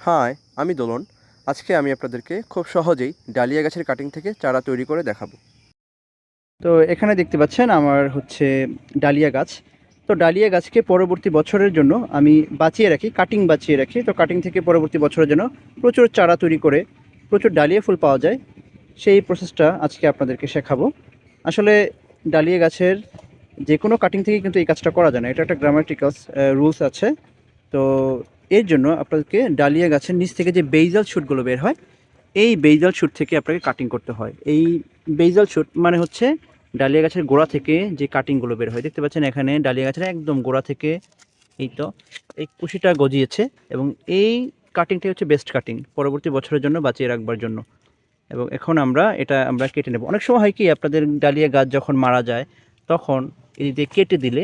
High, আমি দোলন। আজকে আমি আপনাদেরকে খুব সহজেই ডালিয়া গাছের কাটিং থেকে চারা তৈরি করে দেখাবো। তো এখানে দেখতে পাচ্ছেন আমার হচ্ছে ডালিয়া গাছ। তো ডালিয়া গাছকে পরবর্তী বছরের জন্য আমি বাঁচিয়ে রাখি, কাটিং বাঁচিয়ে রাখি। তো কাটিং থেকে পরবর্তী বছরের জন্য প্রচুর চারা তৈরি করে প্রচুর ডালিয়া ফুল পাওয়া যায়, সেই প্রসেসটা আজকে আপনাদেরকে শেখাবো। আসলে ডালিয়া গাছের যে কোনো কাটিং থেকে কিন্তু এই কাজটা করা যায় না, এটা একটা গ্রামাটিক্যালস রুলস আছে। তো এর জন্য আপনাদেরকে ডালিয়া গাছের নিচ থেকে যে বেইজাল শ্যুটগুলো বের হয়, এই বেইজাল শ্যুট থেকে আপনাকে কাটিং করতে হয়। এই বেইজাল শ্যুট মানে হচ্ছে ডালিয়া গাছের গোড়া থেকে যে কাটিংগুলো বের হয়। দেখতে পাচ্ছেন এখানে ডালিয়া গাছের একদম গোড়া থেকে এই তো এই কুশিটা গজিয়েছে, এবং এই কাটিংটাই হচ্ছে বেস্ট কাটিং পরবর্তী বছরের জন্য বাঁচিয়ে রাখবার জন্য। এবং এখন আমরা কেটে নেব। অনেক সময় হয় কি, আপনাদের ডালিয়া গাছ যখন মারা যায় তখন এই দিয়ে কেটে দিলে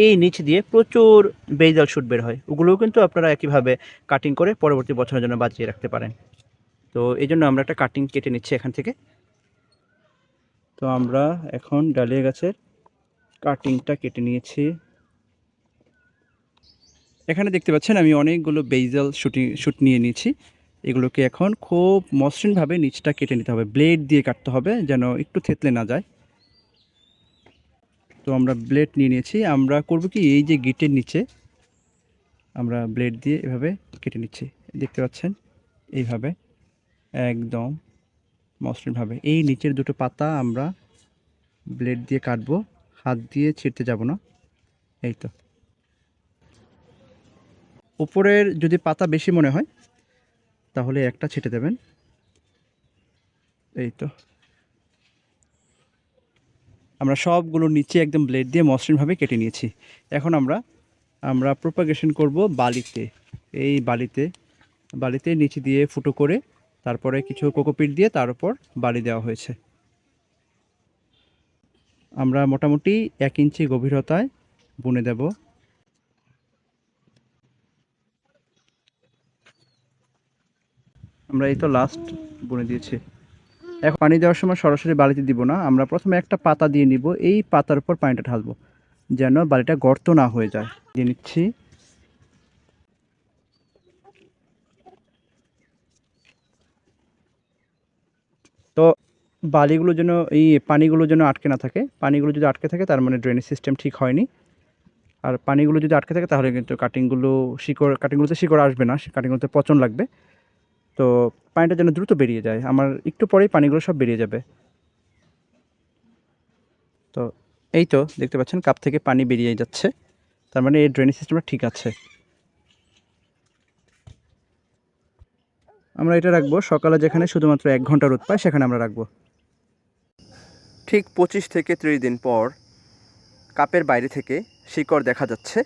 এই নিচ দিয়ে প্রচুর বেইজাল শ্যুট বের হয়, ওগুলোও কিন্তু আপনারা একইভাবে কাটিং করে পরবর্তী বছরের জন্য বাঁচিয়ে রাখতে পারেন। তো এই জন্য আমরা একটা কাটিং কেটে নিচ্ছি এখান থেকে। তো আমরা এখন ডালিয়া গাছের কাটিংটা কেটে নিয়েছি। এখানে দেখতে পাচ্ছেন আমি অনেকগুলো বেইজাল শ্যুট নিয়ে নিয়েছি। এগুলোকে এখন খুব মসৃণভাবে নিচটা কেটে নিতে হবে, ব্লেড দিয়ে কাটতে হবে যেন একটু থেতলে না যায়। তো আমরা ব্লেড নিয়ে নিয়েছি। আমরা করব কি, এই যে গিটের নিচে আমরা ব্লেড দিয়ে এভাবে কেটে নিচ্ছি। দেখতে পাচ্ছেন এইভাবে একদম মসৃণভাবে এই নিচের দুটো পাতা আমরা ব্লেড দিয়ে কাটবো, হাত দিয়ে ছিঁড়তে যাব না। এই তো উপরের যদি পাতা বেশি মনে হয় তাহলে একটা ছেটে দেবেন। এই তো আমরা সবগুলো নিচে একদম ব্লেড দিয়ে মসৃণভাবে কেটে নিয়েছি। এখন আমরা প্রোপাগেশন করব বালিতে। এই বালিতে নিচে দিয়ে ফুটো করে তারপরে কিছু কোকোপিট দিয়ে তার উপর বালি দেওয়া হয়েছে। আমরা মোটামুটি 1 ইঞ্চি গভীরতায় বুনে দেব। আমরা এই তো লাস্ট বুনে দিয়েছি। এখন পানি দেওয়ার সময় সরাসরি বালিতে দিব না, আমরা প্রথমে একটা পাতা দিয়ে নিব, এই পাতার উপর পানিটা ঢালবো যেন বালিটা গর্ত না হয়ে যায়। দিয়ে নিচ্ছি। তো বালিগুলো যেন, এই পানিগুলো যেন আটকে না থাকে। পানিগুলো যদি আটকে থাকে তার মানে ড্রেনেজ সিস্টেম ঠিক হয়নি। আর পানিগুলো যদি আটকে থাকে তাহলে কিন্তু কাটিংগুলোতে শিকড় আসবে না, কাটিংগুলোতে পচন লাগবে। তো পানিটা যেন দ্রুত বেরিয়ে যায়, আমার একটু পরেই পানিগুলো সব বেরিয়ে যাবে। তো এই তো দেখতে পাচ্ছেন কাপ থেকে পানি বেরিয়ে যাচ্ছে, তার মানে এই ড্রেনেজ সিস্টেমটা ঠিক আছে। আমরা এটা রাখবো সকালে, যেখানে শুধুমাত্র 1 ঘন্টা রোদ পায় সেখানে আমরা রাখবো। ঠিক 25 থেকে 30 দিন পর কাপের বাইরে থেকে শিকড় দেখা যাচ্ছে।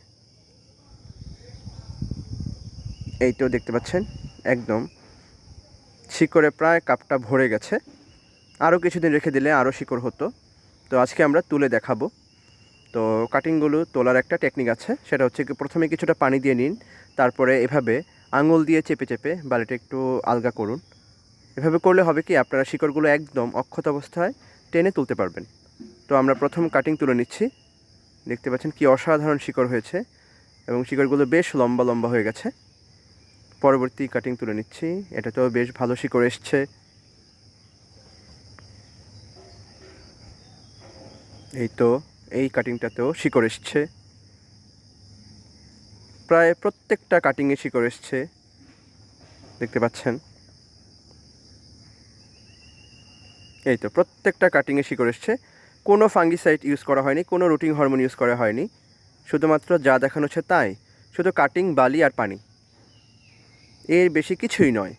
এই তো দেখতে পাচ্ছেন একদম শিকড়ে প্রায় কাপটা ভরে গেছে। আরও কিছুদিন রেখে দিলে আরও শিকড় হতো। তো আজকে আমরা তুলে দেখাবো। তো কাটিংগুলো তোলার একটা টেকনিক আছে, সেটা হচ্ছে কি, প্রথমে কিছুটা পানি দিয়ে নিন, তারপরে এভাবে আঙুল দিয়ে চেপে চেপে বালিটা একটু আলগা করুন। এভাবে করলে হবে কি, আপনারা শিকড়গুলো একদম অক্ষত অবস্থায় টেনে তুলতে পারবেন। তো আমরা প্রথম কাটিং তুলে নিচ্ছি। দেখতে পাচ্ছেন কি অসাধারণ শিকড় হয়েছে, এবং শিকড়গুলো বেশ লম্বা লম্বা হয়ে গেছে। পরবর্তী কাটিং তুলে নিচ্ছি। এটাতেও বেশ ভালো শিকড় এসছে। এই তো এই কাটিংটাতেও শিকড় এসছে। প্রায় প্রত্যেকটা কাটিংয়ে শিকড় এসছে, দেখতে পাচ্ছেন। এই তো প্রত্যেকটা কাটিংয়ে শিকড় এসছে। কোনো ফাঙ্গিসাইড ইউজ করা হয়নি, কোনো রুটিং হরমোন ইউজ করা হয়নি, শুধুমাত্র যা দেখানো হচ্ছে তাই। শুধু কাটিং, বালি আর পানি, এর বেশি কিছুই নয়।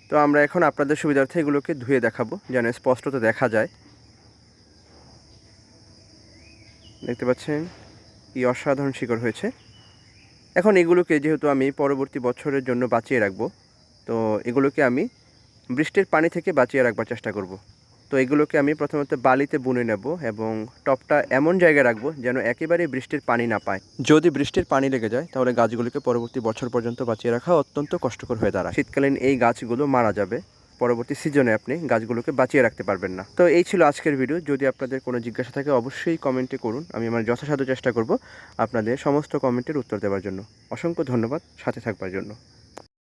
তো আমরা এখন আপনাদের সুবিধার্থে এগুলোকে ধুয়ে দেখাবো যেন স্পষ্টত দেখা যায়। দেখতে পাচ্ছেন কি অসাধারণ শিকড় হয়েছে। এখন এগুলোকে যেহেতু আমি পরবর্তী বছরের জন্য বাঁচিয়ে রাখবো, তো এগুলোকে আমি বৃষ্টির পানি থেকে বাঁচিয়ে রাখবার চেষ্টা করব। তো এগুলোকে আমি প্রথমত বালিতে বুনে নেব, এবং টপটা এমন জায়গায় রাখবো যেন একেবারেই বৃষ্টির পানি না পায়। যদি বৃষ্টির পানি লেগে যায় তাহলে গাছগুলোকে পরবর্তী বছর পর্যন্ত বাঁচিয়ে রাখা অত্যন্ত কষ্টকর হয়ে দাঁড়ায়। শীতকালীন এই গাছগুলো মারা যাবে, পরবর্তী সিজনে আপনি গাছগুলোকে বাঁচিয়ে রাখতে পারবেন না। তো এই ছিল আজকের ভিডিও। যদি আপনাদের কোনো জিজ্ঞাসা থাকে অবশ্যই কমেন্টে করুন, আমি আমার যথাসাধ্য চেষ্টা করব আপনাদের সমস্ত কমেন্টের উত্তর দেওয়ার জন্য। অসংখ্য ধন্যবাদ সাথে থাকবার জন্য।